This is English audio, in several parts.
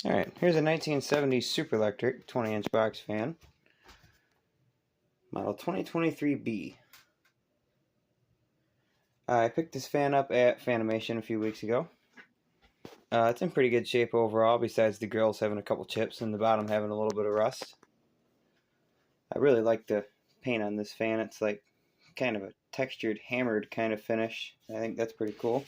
Alright, here's a 1970 Superlectric 20-inch box fan. Model 2023B. I picked this fan up at Fanimation a few weeks ago. It's in pretty good shape overall, besides the grills having a couple chips and the bottom having a little bit of rust. I really like the paint on this fan. It's like kind of a textured, hammered kind of finish. I think that's pretty cool.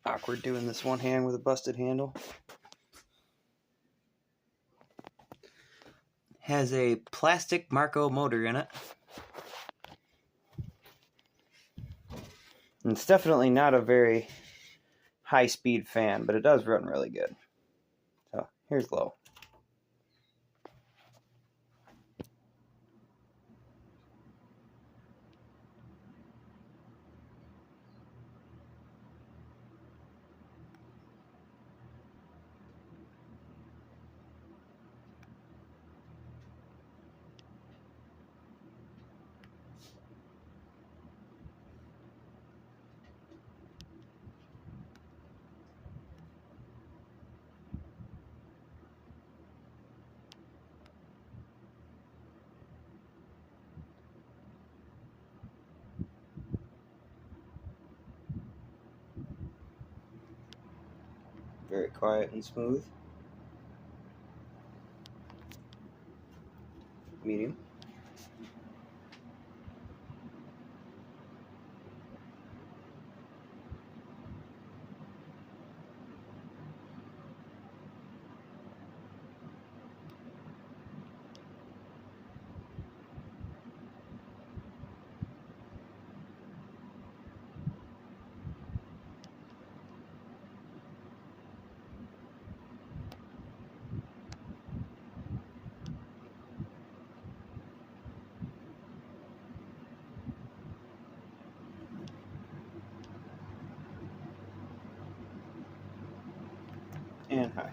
Awkward doing this one hand with a busted handle. Has a plastic Marco motor in it. And it's definitely not a very high-speed fan, but it does run really good. So here's low. Very quiet and smooth. Medium. And high.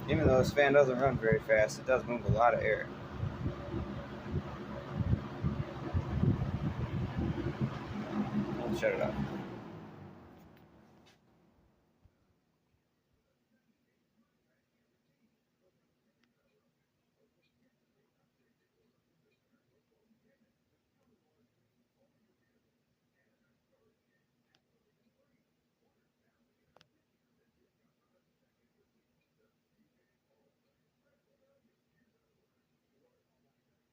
Even though this fan doesn't run very fast, it does move a lot of air. I'll shut it off.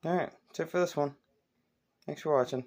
Alright, that's it for this one. Thanks for watching.